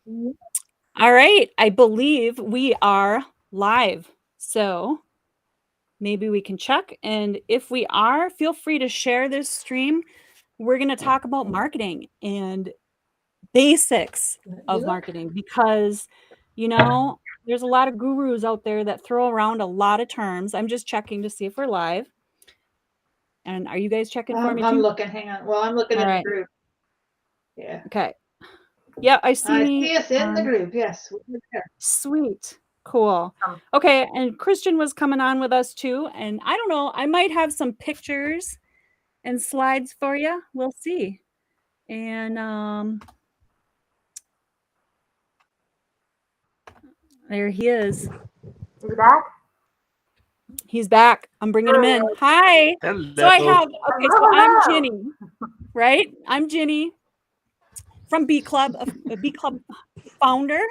All right, I believe we are live. So maybe we can check. And if we are, feel free to share this stream. We're going to talk about marketing and basics of marketing because, there's a lot of gurus out there that throw around a lot of terms. I'm just checking to see if we're live. And are you guys checking for me too? I'm looking. Hang on. Well, I'm looking in the group. Yeah. Okay. Yeah, I see us in the group. Yes. Sweet. Cool. Okay, and Christian was coming on with us too. And I don't know, I might have some pictures and slides for you. We'll see. And there he is. Is he back? He's back. I'm bringing him in. Hi. Hello. So I'm Ginny, right? I'm Ginny from B Club, a B Club founder.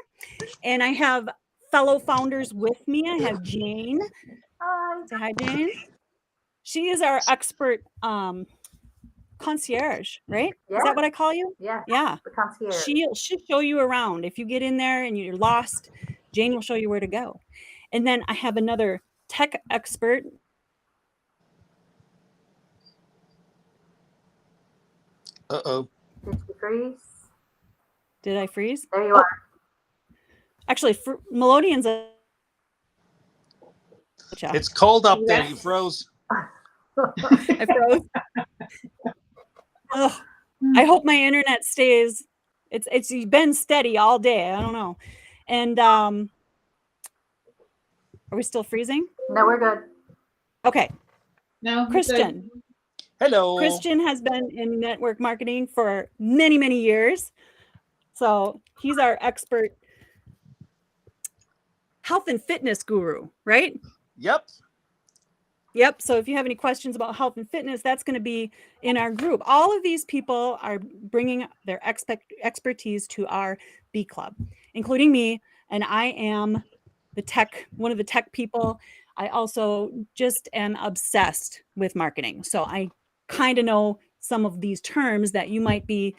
And I have fellow founders with me. I have Jane. Hi. Say hi, Jane. She is our expert concierge, right? Yeah. Is that what I call you? Yeah. Yeah. The concierge. She'll show you around. If you get in there and you're lost, Jane will show you where to go. And then I have another tech expert. Uh-oh. Did you freeze? Did I freeze? There you are. Actually, Melodian's It's cold up there. You froze. I froze. Ugh. I hope my internet stays. It's been steady all day. I don't know. And are we still freezing? No, we're good. Okay. No. Christian. Hello. Christian has been in network marketing for many, many years. So he's our expert health and fitness guru, right? Yep. Yep. So if you have any questions about health and fitness, that's going to be in our group. All of these people are bringing their expertise to our B Club, including me. And I am one of the tech people. I also just am obsessed with marketing. So I kind of know some of these terms that you might be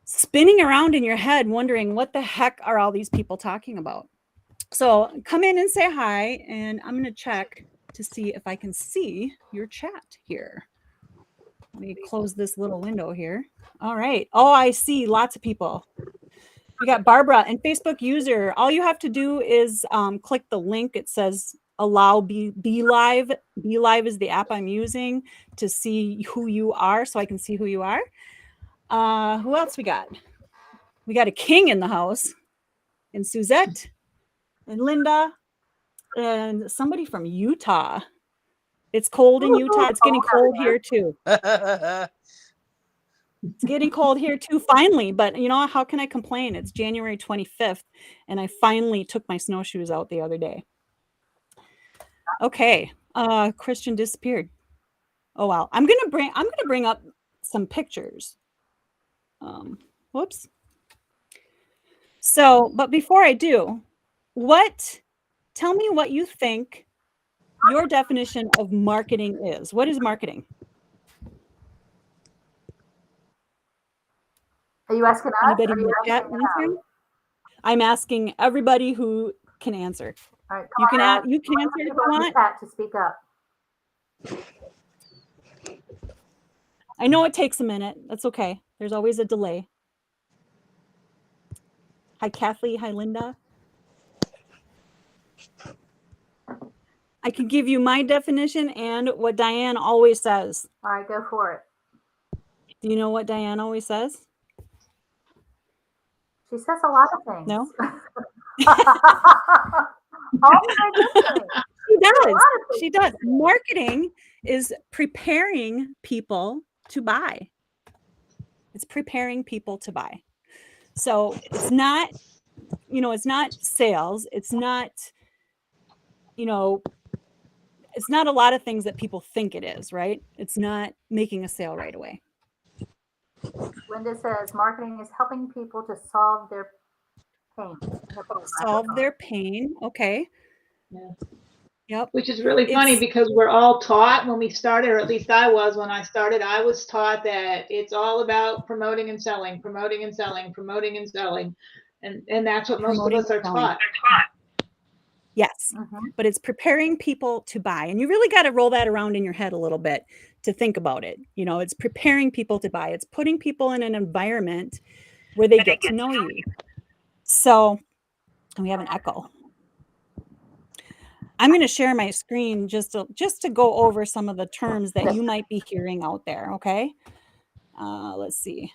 spinning around in your head, wondering what the heck are all these people talking about? So come in and say hi, and I'm going to check to see if I can see your chat here. Let me close this little window here. All right. Oh, I see lots of people. We got Barbara and Facebook user. All you have to do is click the link. It says allow Be Live. Be Live is the app I'm using to see who you are, so I can see who you are. Who else we got? We got a king in the house, and Suzette, and Linda, and somebody from Utah. It's cold in Utah. It's getting cold here too. It's getting cold here too, finally. But you know, how can I complain? It's January 25th, and I finally took my snowshoes out the other day. Okay, Christian disappeared. Oh well, I'm gonna bring up some pictures. Whoops. So, but before I do, tell me what you think your definition of marketing is. What is marketing? Are you asking us? Anybody in the chat answering? I'm asking everybody who can answer. All right, you can answer if you want. To speak up. I know it takes a minute. That's okay. There's always a delay. Hi, Kathleen. Hi, Linda. I can give you my definition and what Diane always says. All right, go for it. Do you know what Diane always says? She says a lot of things. No? She does. She does. Marketing is preparing people to buy. It's preparing people to buy. So it's not, it's not sales. It's not, it's not a lot of things that people think it is, right? It's not making a sale right away. Linda says marketing is helping people to solve their pain. Solve their pain. Okay. Yeah. Yep. Which is really funny because we're all taught when we started, or at least I was when I started, I was taught that it's all about promoting and selling, promoting and selling, promoting and selling. And that's what most of Promoting us are selling. taught. Yes, but it's preparing people to buy. And you really got to roll that around in your head a little bit to think about it. You know, it's preparing people to buy. It's putting people in an environment where they get to know you. So we have an echo. I'm going to share my screen just to go over some of the terms that you might be hearing out there, okay? Let's see.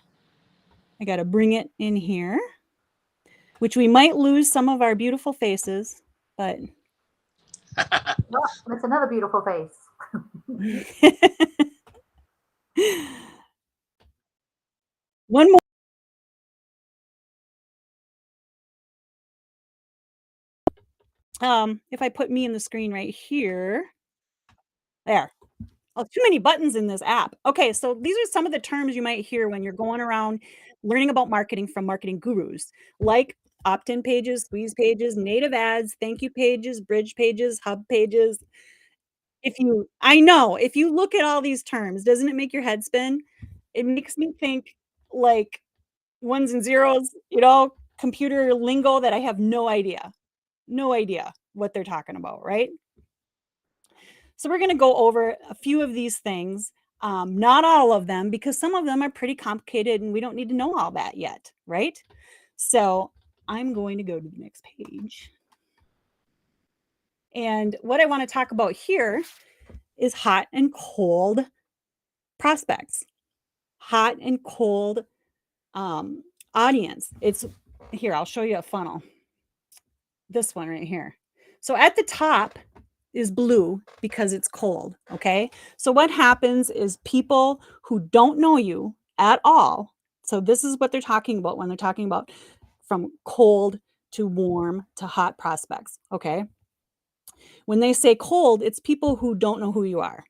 I got to bring it in here, which we might lose some of our beautiful faces, but... Oh, it's another beautiful face. One more. If I put me in the screen right here, there. Oh, too many buttons in this app. Okay, so these are some of the terms you might hear when you're going around learning about marketing from marketing gurus, like opt-in pages, squeeze pages, native ads, thank you pages, bridge pages, hub pages. I know, if you look at all these terms, doesn't it make your head spin? It makes me think like ones and zeros, you know, computer lingo that I have no idea what they're talking about, right? So we're going to go over a few of these things, not all of them, because some of them are pretty complicated and we don't need to know all that yet, right? So I'm going to go to the next page. And what I want to talk about here is hot and cold prospects, hot and cold audience. It's here, I'll show you a funnel. This one right here. So at the top is blue because it's cold, okay? So what happens is people who don't know you at all, so this is what they're talking about when they're talking about from cold to warm to hot prospects, okay? When they say cold, it's people who don't know who you are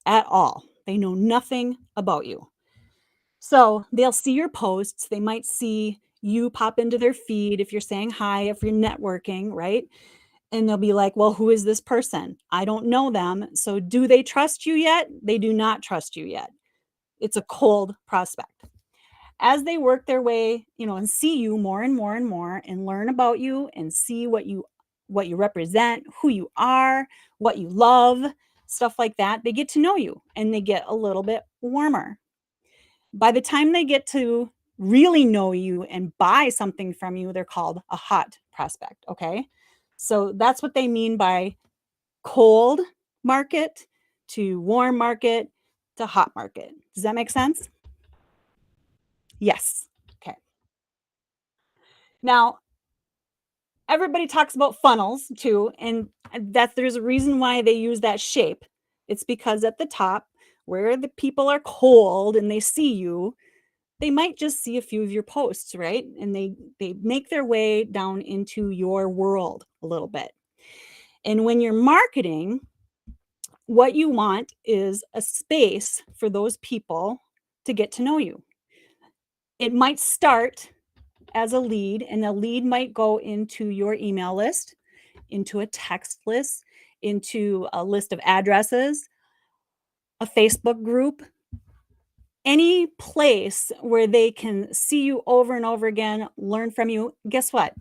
at all. They know nothing about you. So they'll see your posts. They might see you pop into their feed if you're saying hi, if you're networking, right? And they'll be like, well, who is this person? I don't know them. So do they trust you yet? They do not trust you yet. It's a cold prospect. As they work their way, you know, and see you more and more and more and learn about you and see what you represent, who you are, what you love, stuff like that, they get to know you and they get a little bit warmer. By the time they get to really know you and buy something from you, they're called a hot prospect, okay? So that's what they mean by cold market to warm market to hot market. Does that make sense? Yes. Okay. Now, everybody talks about funnels too, and that there's a reason why they use that shape. It's because at the top, where the people are cold and they see you, they might just see a few of your posts, right? And they make their way down into your world a little bit. And when you're marketing, what you want is a space for those people to get to know you. It might start as a lead, and the lead might go into your email list, into a text list, into a list of addresses, a Facebook group, any place where they can see you over and over again, learn from you. Guess what?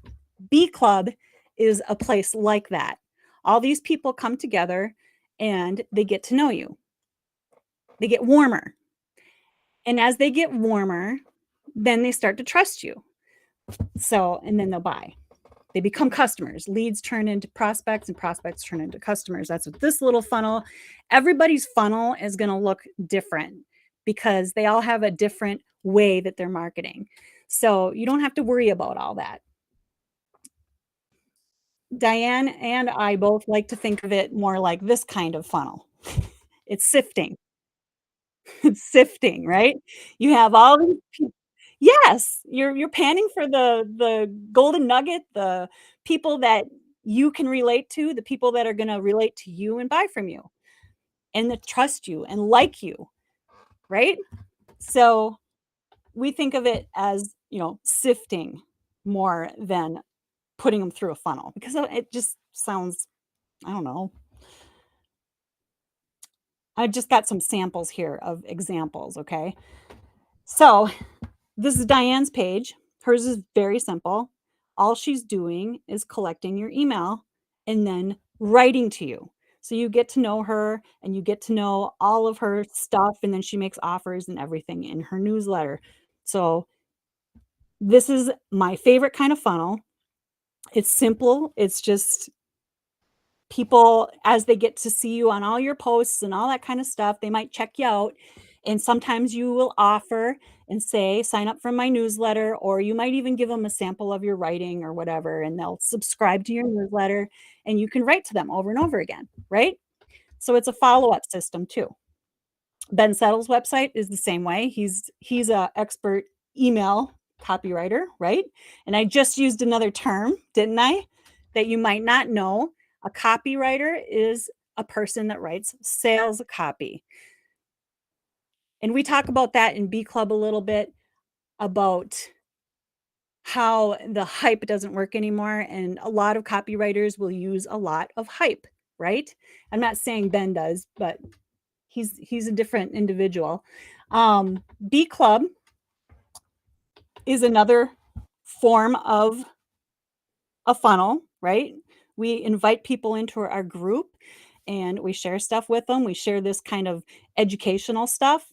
B Club is a place like that. All these people come together and they get to know you. They get warmer. And as they get warmer, then they start to trust you. So, and then they'll buy. They become customers. Leads turn into prospects and prospects turn into customers. That's what this little funnel, everybody's funnel is going to look different because they all have a different way that they're marketing. So you don't have to worry about all that. Diane and I both like to think of it more like this kind of funnel. It's sifting. It's sifting, right? You have all these people. Yes, you're panning for the golden nugget, the people that you can relate to, the people that are going to relate to you and buy from you and that trust you and like you, right? So we think of it as, you know, sifting more than putting them through a funnel because it just sounds, I don't know. I just got some samples here of examples, okay? So this is Diane's page. Hers is very simple. all she's doing is collecting your email and then writing to you. So you get to know her and you get to know all of her stuff, and then she makes offers and everything in her newsletter. So this is my favorite kind of funnel. It's simple. It's just people, as they get to see you on all your posts and all that kind of stuff, they might check you out. And sometimes you will offer and say, sign up for my newsletter, or you might even give them a sample of your writing or whatever, and they'll subscribe to your newsletter and you can write to them over and over again, right? So it's a follow-up system too. Ben Settle's website is the same way. He's a expert email copywriter, right? And I just used another term, didn't I? That you might not know. A copywriter is a person that writes sales copy. And we talk about that in B Club a little bit, about how the hype doesn't work anymore. And a lot of copywriters will use a lot of hype, right? I'm not saying Ben does, but he's a different individual. B Club is another form of a funnel, right? We invite people into our group and we share stuff with them. We share this kind of educational stuff.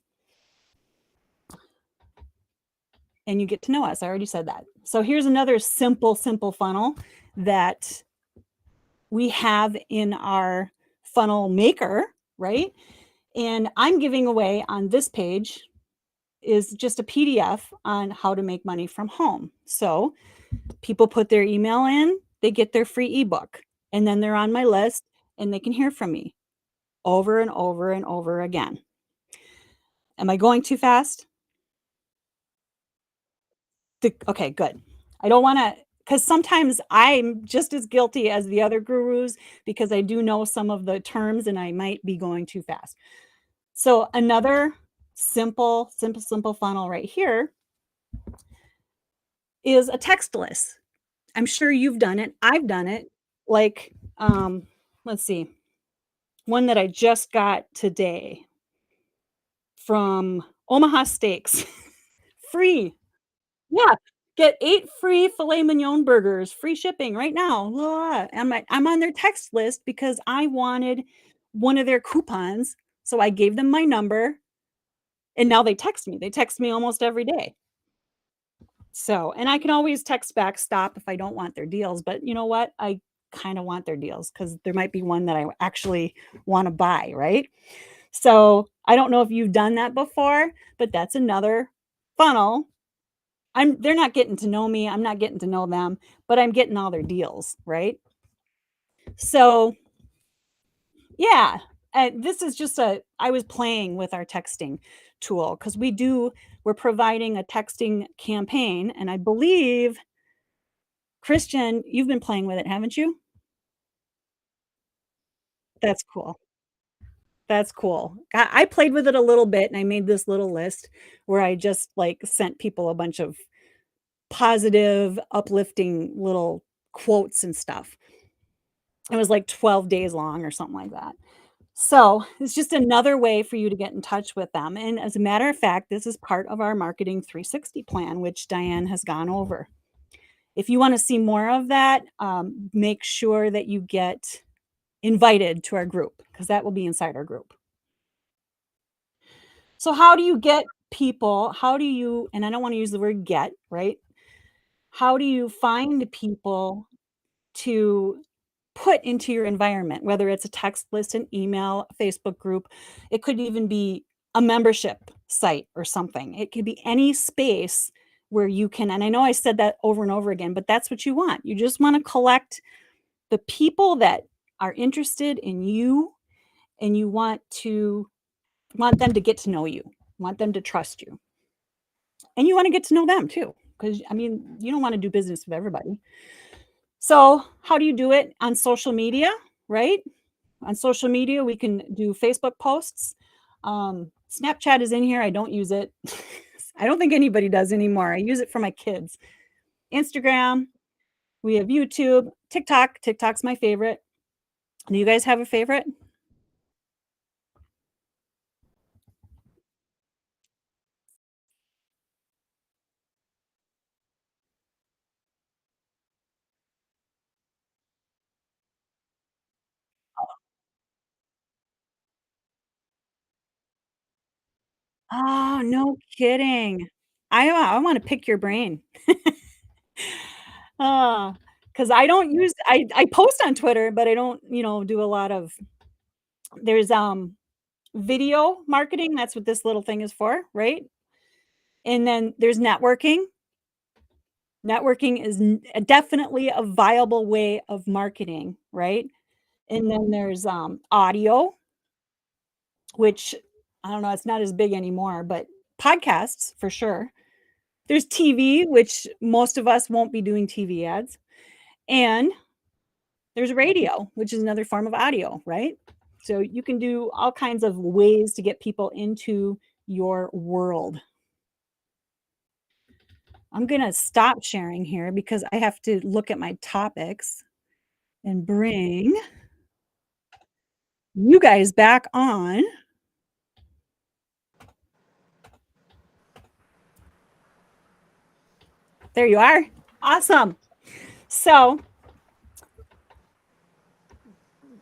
And you get to know us. I already said that. So here's another simple funnel that we have in our funnel maker, right? And I'm giving away on this page is just a PDF on how to make money from home. So people put their email in, they get their free ebook, and then they're on my list and they can hear from me over and over and over again. Am I going too fast? Okay, good. I don't want to, because sometimes I'm just as guilty as the other gurus because I do know some of the terms and I might be going too fast. So another simple funnel right here is a text list. I'm sure you've done it. I've done it. Like, let's see, one that I just got today from Omaha Steaks. Free. Yeah. Get 8 free filet mignon burgers, free shipping right now. Blah. I'm on their text list because I wanted one of their coupons. So I gave them my number and now they text me. They text me almost every day. So, and I can always text back stop if I don't want their deals, but you know what? I kind of want their deals because there might be one that I actually want to buy, right? So I don't know if you've done that before, but that's another funnel. They're not getting to know me. I'm not getting to know them, but I'm getting all their deals, right? So yeah, this is just I was playing with our texting tool because we're providing a texting campaign. And I believe, Christian, you've been playing with it, haven't you? That's cool. That's cool. I played with it a little bit and I made this little list where I just like sent people a bunch of positive, uplifting little quotes and stuff. It was like 12 days long or something like that. So it's just another way for you to get in touch with them. And as a matter of fact, this is part of our Marketing 360 plan, which Diane has gone over. If you want to see more of that, make sure that you get invited to our group because that will be inside our group. So how do you get people? How do you, and I don't want to use the word get, right? How do you find people to put into your environment, whether it's a text list, an email, a Facebook group? It could even be a membership site or something. It could be any space where you can, and I know I said that over and over again, but that's what you want. You just want to collect the people that are interested in you, and you want them to get to know you, want them to trust you. And you want to get to know them too, because I mean, you don't want to do business with everybody. So how do you do it? On social media, right? On social media, we can do Facebook posts. Snapchat is in here. I don't use it. I don't think anybody does anymore. I use it for my kids. Instagram, we have YouTube, TikTok. TikTok's my favorite. Do you guys have a favorite? Oh, no kidding. I want to pick your brain. Because I don't use I post on Twitter, but I don't, do a lot of there's video marketing. That's what this little thing is for, right? And then there's networking. Networking is definitely a viable way of marketing, right? And then there's audio, which I don't know, it's not as big anymore, but podcasts for sure. There's TV, which most of us won't be doing TV ads. And there's radio, which is another form of audio, right? So you can do all kinds of ways to get people into your world. I'm going to stop sharing here because I have to look at my topics and bring you guys back on. There you are. Awesome. So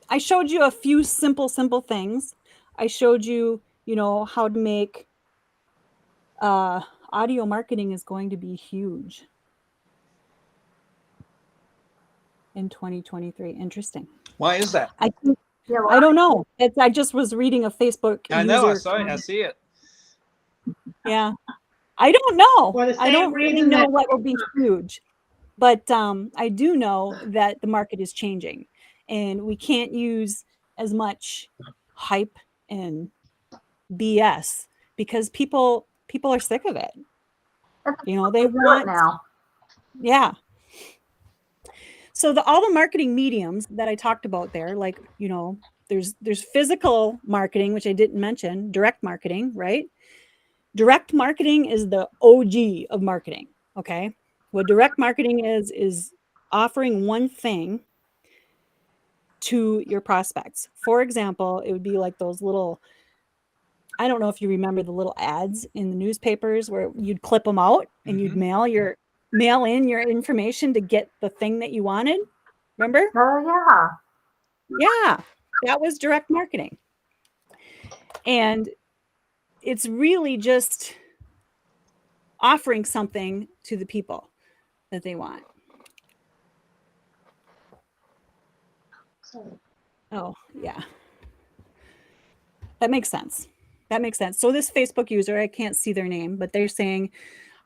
I showed you a few simple things. I showed you, how to make audio marketing is going to be huge in 2023. Interesting. Why is that? I think, Yeah, well, I don't know. I just was reading a Facebook I know. I user saw it. I comment. see it. Yeah. I don't know. For the I same don't really reason know that- what will be huge. But I do know that the market is changing and we can't use as much hype and BS because people are sick of it. that's They do it want now. Yeah. So all the marketing mediums that I talked about there, like, there's physical marketing, which I didn't mention, direct marketing, right? Direct marketing is the OG of marketing, okay? What direct marketing is offering one thing to your prospects. For example, it would be like those little, I don't know if you remember the little ads in the newspapers where you'd clip them out and you'd mail in your information to get the thing that you wanted. Remember? Oh, yeah. Yeah, that was direct marketing. And it's really just offering something to the people that they want. Oh, yeah. That makes sense. That makes sense. So this Facebook user, I can't see their name, but they're saying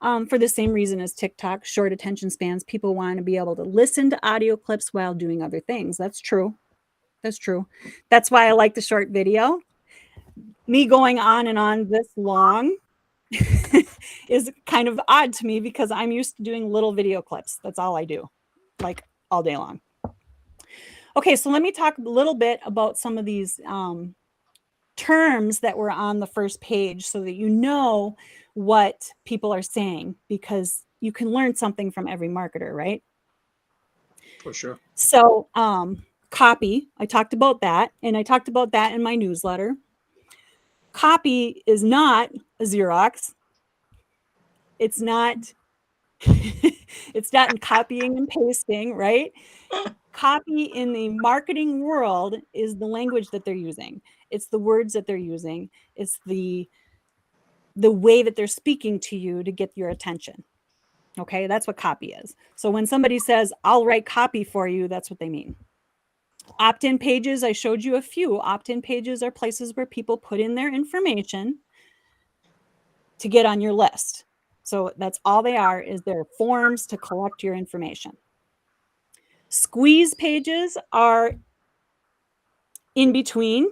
for the same reason as TikTok, short attention spans, people want to be able to listen to audio clips while doing other things. That's true. That's true. That's why I like the short video. Me going on and on this long is kind of odd to me because I'm used to doing little video clips. That's all I do, like all day long. Okay, so let me talk a little bit about some of these terms that were on the first page so that you know what people are saying, because you can learn something from every marketer, right? For sure. So copy, I talked about that, and I talked about that in my newsletter. Copy is not a Xerox. It's not it's not in copying and pasting, right? Copy in the marketing world is the language that they're using. It's the words that they're using. It's the way that they're speaking to you to get your attention. Okay, that's what copy is. So when somebody says, I'll write copy for you, that's what they mean. Opt-in pages, I showed you a few. Opt-in pages are places where people put in their information to get on your list. So that's all they are, is they're forms to collect your information. Squeeze pages are in between.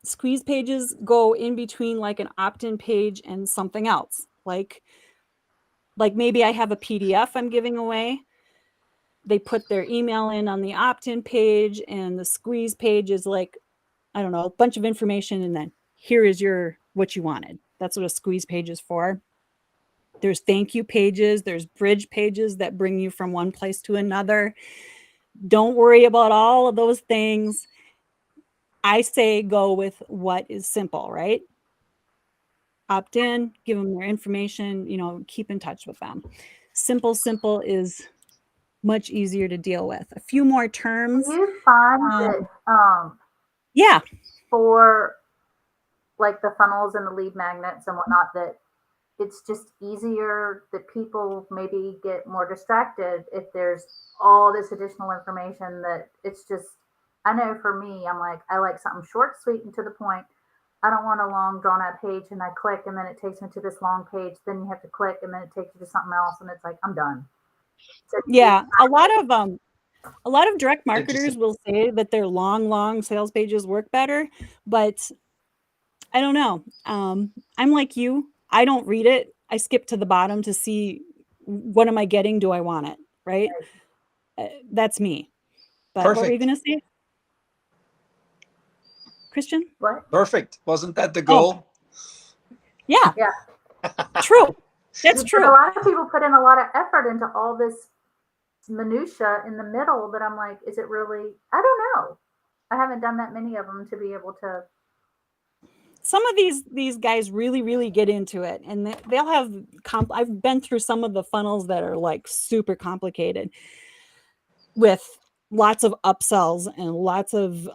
Squeeze pages go in between like an opt-in page and something else. Like maybe I have a PDF I'm giving away. They put their email in on the opt-in page, and the squeeze page is like, I don't know, a bunch of information, and then here is what you wanted. That's what a squeeze page is for. There's thank you pages. There's bridge pages that bring you from one place to another. Don't worry about all of those things. I say go with what is simple, right? Opt in, give them their information, keep in touch with them. Simple is much easier to deal with. A few more terms. Do you find that Yeah. for like the funnels and the lead magnets and whatnot, that it's just easier that people maybe get more distracted if there's all this additional information that it's just, I know for me, I'm like, I like something short, sweet, and to the point. I don't want a long drawn out page and I click and then it takes me to this long page. Then you have to click and then it takes you to something else and it's like, I'm done. So Yeah, a lot of direct marketers will say that their long sales pages work better, but I don't know. I'm like you. I don't read it. I skip to the bottom to see what am I getting? Do I want it? Right? That's me. But what were you Perfect. going to say, Christian? what? Perfect. Wasn't that the Oh. goal? Yeah. Yeah. True. That's But true. a lot of people put in a lot of effort into all this minutia in the middle that I'm like, is it really? I don't know. I haven't done that many of them to be able to. Some of these guys really get into it, and they'll have I've been through some of the funnels that are like super complicated with lots of upsells and lots of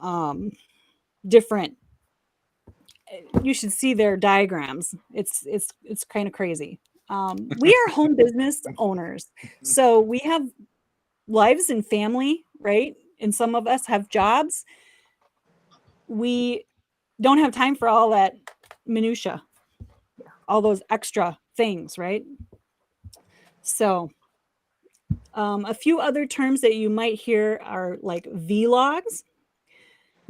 different. You should see their diagrams. It's kind of crazy. We are home business owners, so we have lives and family, right? And some of us have jobs. We don't have time for all that minutia, all those extra things, right? So a few other terms that you might hear are like vlogs.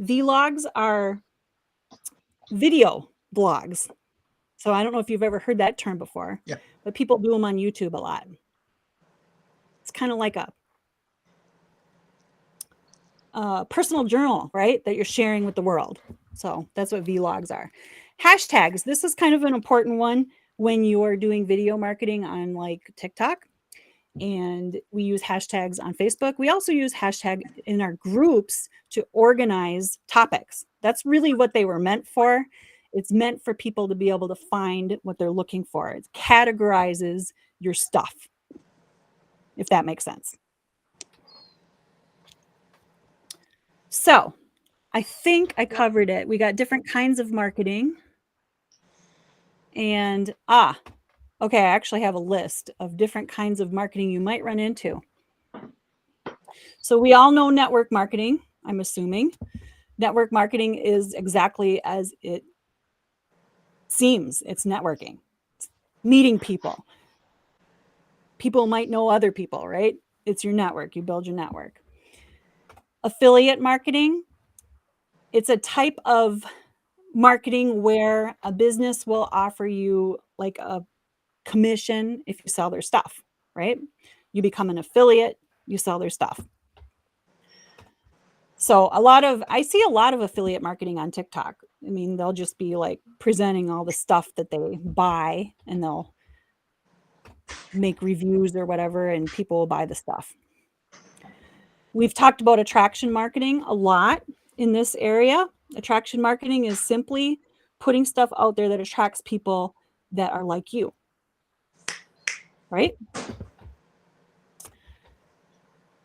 Vlogs are video blogs. So I don't know if you've ever heard that term before, Yeah. but people do them on YouTube a lot. It's kind of like a personal journal, right? That you're sharing with the world. So that's what vlogs are. Hashtags. This is kind of an important one when you are doing video marketing on like TikTok. And we use hashtags on Facebook. We also use hashtag in our groups to organize topics. That's really what they were meant for. It's meant for people to be able to find what they're looking for. It categorizes your stuff, if that makes sense. So I think I covered it. We got different kinds of marketing. And okay, I actually have a list of different kinds of marketing you might run into. So we all know network marketing, I'm assuming. Network marketing is exactly as it seems. It's networking. It's meeting people. People might know other people, right? It's your network. You build your network. Affiliate marketing, it's a type of marketing where a business will offer you like a commission if you sell their stuff, right? You become an affiliate, you sell their stuff. So I see a lot of affiliate marketing on TikTok. I mean, they'll just be like presenting all the stuff that they buy and they'll make reviews or whatever, and people will buy the stuff. We've talked about attraction marketing a lot in this area. Attraction marketing is simply putting stuff out there that attracts people that are like you, right?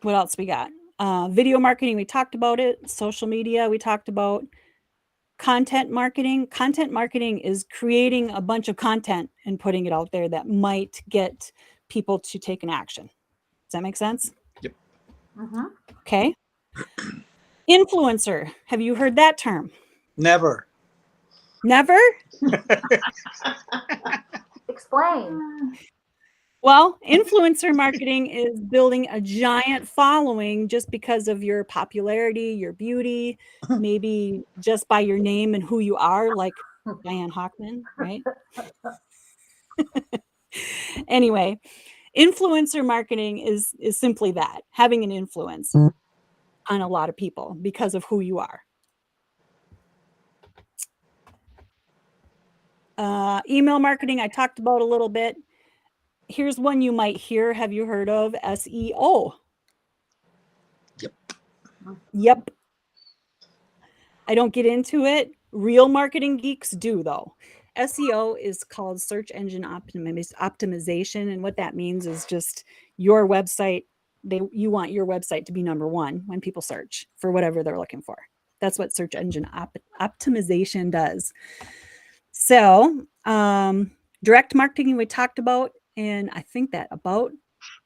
What else we got? Video marketing, we talked about it. Social media, we talked about. Content marketing. Content marketing is creating a bunch of content and putting it out there that might get people to take an action. Does that make sense? Yep. Mm-hmm. Okay. Influencer. Have you heard that term? Never. Never? Explain. Well, influencer marketing is building a giant following just because of your popularity, your beauty, maybe just by your name and who you are, like Diane Hockman, right? Anyway, influencer marketing is simply that, having an influence on a lot of people because of who you are. Email marketing, I talked about a little bit. Here's one you might hear. Have you heard of SEO? Yep. I don't get into it. Real marketing geeks do, though. SEO is called search engine optimization. And what that means is just your website. You want your website to be number one when people search for whatever they're looking for. That's what search engine optimization does. So, direct marketing we talked about, and I think that about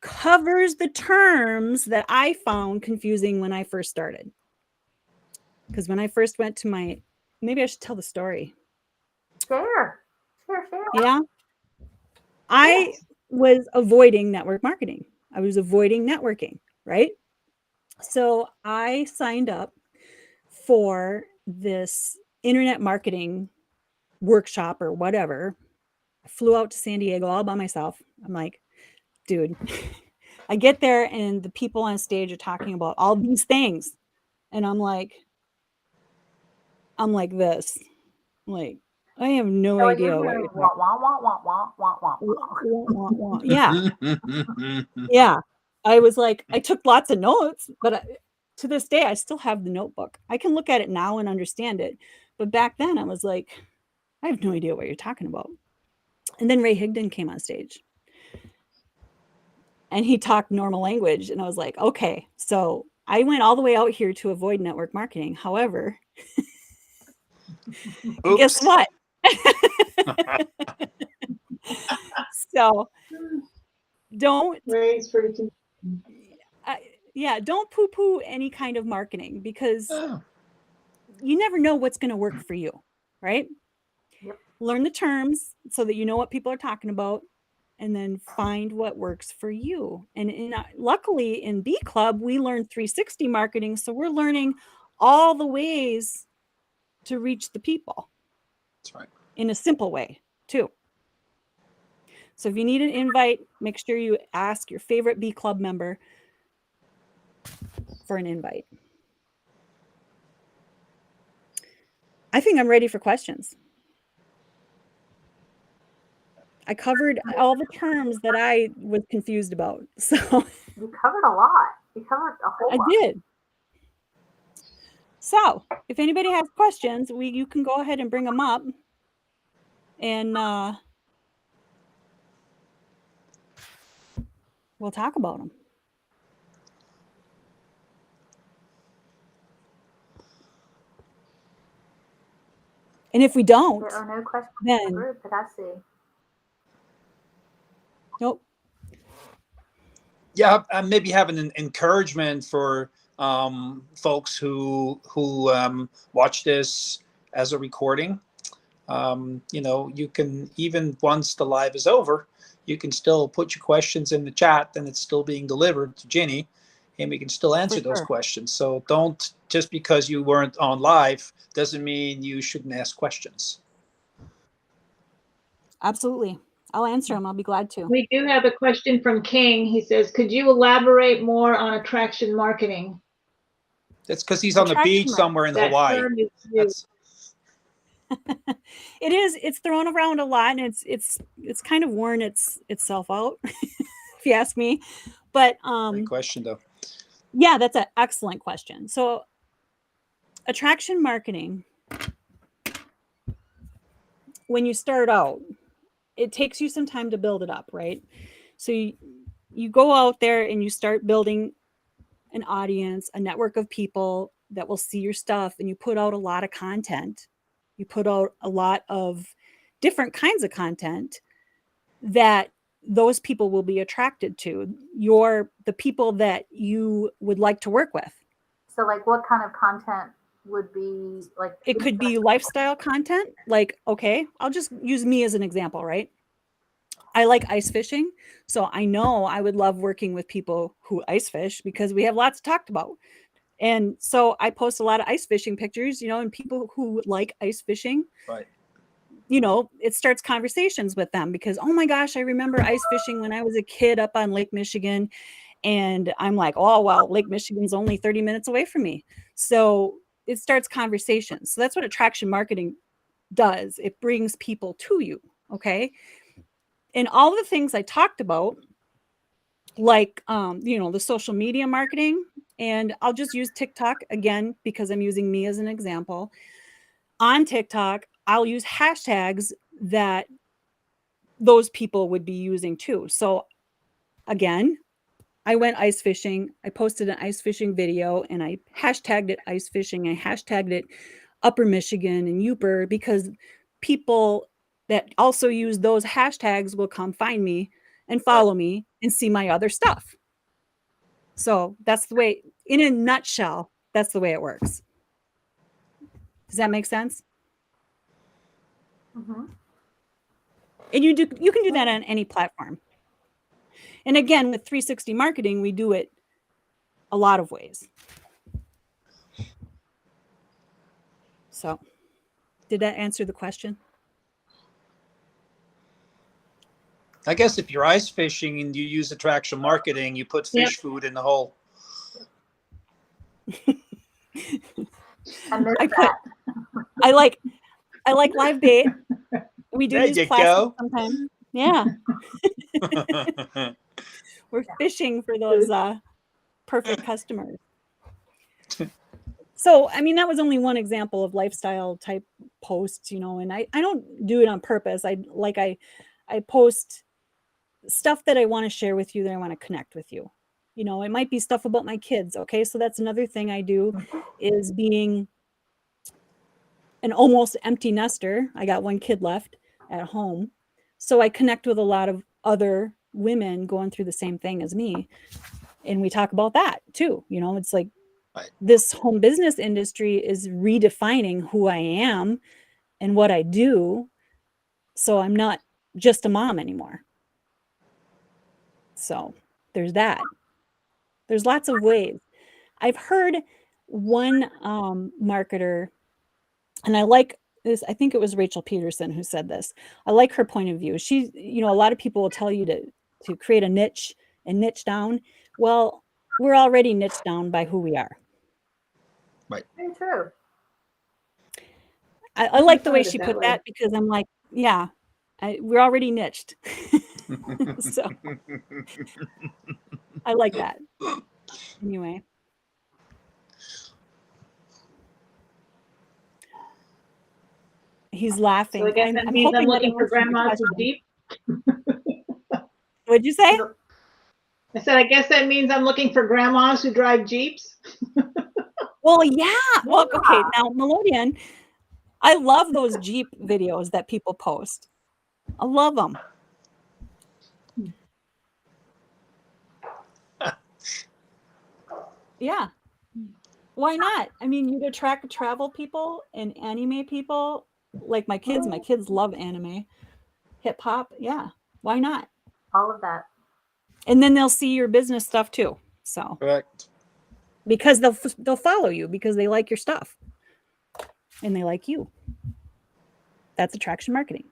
covers the terms that I found confusing when I first started. Because when I first went to maybe I should tell the story. Share. Yeah. I was avoiding network marketing. I was avoiding networking, right? So I signed up for this internet marketing workshop or whatever. I flew out to San Diego all by myself. I'm like, dude, I get there and the people on stage are talking about all these things. And I'm like this. Like, I have no So idea you're what hearing you're wah, talking wah, wah, wah, wah, wah, wah, wah. about. Yeah. Yeah. I was like, I took lots of notes, but to this day, I still have the notebook. I can look at it now and understand it. But back then, I was like, I have no idea what you're talking about. And then Ray Higdon came on stage and he talked normal language. And I was like, okay, so I went all the way out here to avoid network marketing. However, guess Oops. what? So don't, Ray's pretty confused. yeah, don't poo poo any kind of marketing because Oh, you never know what's going to work for you, right? Yep. Learn the terms so that you know what people are talking about and then find what works for you. And luckily in B Club, we learned 360 marketing. So we're learning all the ways to reach the people that's right. in a simple way too. So if you need an invite, make sure you ask your favorite B Club member for an invite. I think I'm ready for questions. I covered all the terms that I was confused about. So You covered a lot. You covered a whole I lot. did. So if anybody has questions, you can go ahead and bring them up and we'll talk about them. And if we don't, There are no questions in then the group that I see. nope. Yeah, and maybe have an encouragement for folks who watch this as a recording. You can, even once the live is over, you can still put your questions in the chat, and it's still being delivered to Ginny, and we can still answer those questions. So don't, just because you weren't on live doesn't mean you shouldn't ask questions. Absolutely. I'll answer them. I'll be glad to. We do have a question from King. He says, could you elaborate more on attraction marketing? That's because he's on the beach somewhere in That Hawaii. term is used. It's thrown around a lot, and it's kind of worn itself out, if you ask me. But Great question though. yeah, that's an excellent question. So attraction marketing, when you start out, it takes you some time to build it up, right? So you go out there and you start building an audience, a network of people that will see your stuff, and you put out a lot of content. You put out a lot of different kinds of content that those people will be attracted to. The people that you would like to work with. So, like, what kind of content would be like? It could be lifestyle content. Like, okay, I'll just use me as an example, right? I like ice fishing. So I know I would love working with people who ice fish because we have lots to talk about. And so I post a lot of ice fishing pictures, and people who like ice fishing, Right. It starts conversations with them because, oh my gosh, I remember ice fishing when I was a kid up on Lake Michigan. And I'm like, oh, well, Lake Michigan's only 30 minutes away from me. So it starts conversations. So that's what attraction marketing does. It brings people to you. Okay. And all the things I talked about, like, the social media marketing, and I'll just use TikTok again, because I'm using me as an example. On TikTok, I'll use hashtags that those people would be using too. So again, I went ice fishing. I posted an ice fishing video and I hashtagged it ice fishing. I hashtagged it Upper Michigan and Uper because people that also use those hashtags will come find me and follow me and see my other stuff. So that's the way, in a nutshell, that's the way it works. Does that make sense? Mm-hmm. And you can do that on any platform. And again, with 360 marketing, we do it a lot of ways. So, did that answer the question? I guess if you're ice fishing and you use attraction marketing, you put fish food in the hole. I missed I that. I like live bait. We do There use you plastic go. sometimes. Yeah, we're fishing for those perfect customers. So, I mean, that was only one example of lifestyle type posts, you know, and I don't do it on purpose. I post stuff that I want to share with you, that I want to connect with you. You know, it might be stuff about my kids. Okay. So that's another thing I do, is being an almost empty nester. I got one kid left at home. So I connect with a lot of other women going through the same thing as me. And we talk about that too. You know, it's like, Right. this home business industry is redefining who I am and what I do. So I'm not just a mom anymore. So there's that. There's lots of ways. I've heard one marketer, and I like this, I think it was Rachel Peterson who said this. I like her point of view. She, you know, a lot of people will tell you to create a niche and niche down. Well, we're already niched down by who we are. Very true. I like the way thought of it she that put way. that, because I'm like, yeah, we're already niched. So I like that. Anyway. He's laughing. So I guess that I'm means I'm hoping that looking for answered your grandmas with question. Jeep. What'd you say? I said, I guess that means I'm looking for grandmas who drive Jeeps. Well, yeah. Well, okay. Now, Melodian, I love those Jeep videos that people post. I love them. Yeah. Why not? I mean, you'd attract travel people and anime people. Like my kids love anime, hip hop. Yeah. Why not? All of that. And then they'll see your business stuff too. So, Correct. because they'll follow you because they like your stuff and they like you. That's attraction marketing.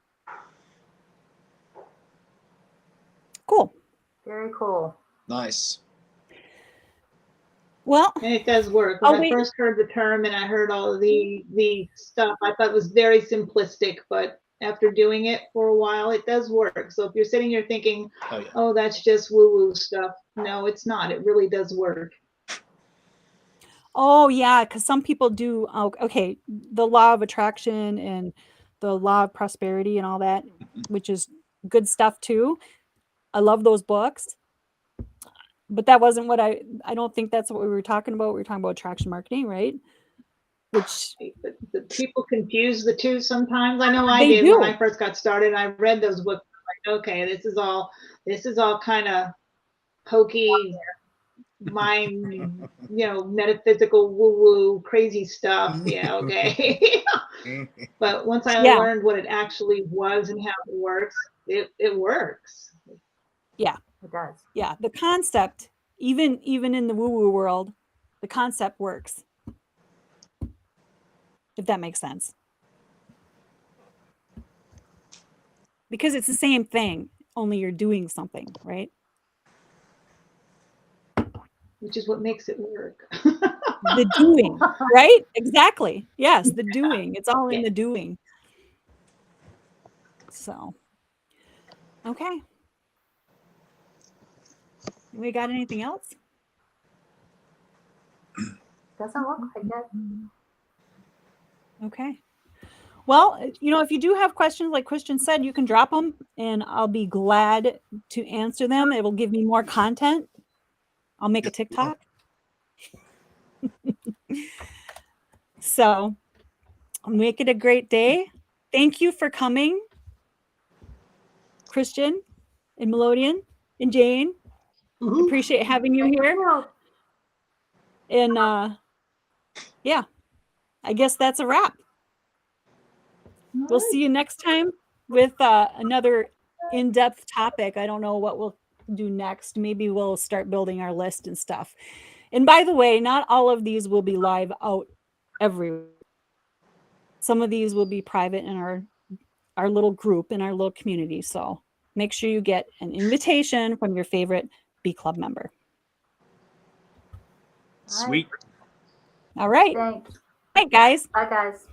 Cool. Very cool. Nice. Well, And it does work. When I first heard the term and I heard all of the stuff, I thought it was very simplistic, but after doing it for a while, it does work. So if you're sitting here thinking, oh, that's just woo-woo stuff. No, it's not. It really does work. Oh, yeah, because some people do. Okay, the law of attraction and the law of prosperity and all that, which is good stuff too. I love those books. But that wasn't what I don't think that's what we were talking about. We were talking about attraction marketing, right? Which the people confuse the two sometimes. I know I they did do. when I first got started. I read those books. Like, okay, this is all kind of hokey, mind, metaphysical, woo-woo, crazy stuff. Yeah, okay. But once I learned what it actually was and how it works, it works. Yeah, it does. Yeah, the concept, even in the woo-woo world, the concept works. If that makes sense. Because it's the same thing, only you're doing something, right? Which is what makes it work. The doing, right? Exactly. Yes, the doing. It's all in the doing. So, okay. We got anything else? Doesn't look like it. Okay. Well, if you do have questions, like Christian said, you can drop them and I'll be glad to answer them. It will give me more content. I'll make a TikTok. So make it a great day. thank you for coming, Christian and Melodian and Jane. Woohoo. Appreciate having you here. Well, And yeah, I guess that's a wrap. We'll see you next time with another in-depth topic. I don't know what we'll do next. Maybe we'll start building our list and stuff. And by the way, not all of these will be live out everywhere. Some of these will be private in our little group, in our little community. So make sure you get an invitation from your favorite Bee Club member. Sweet. All right. thanks. Hey, guys. Bye, guys.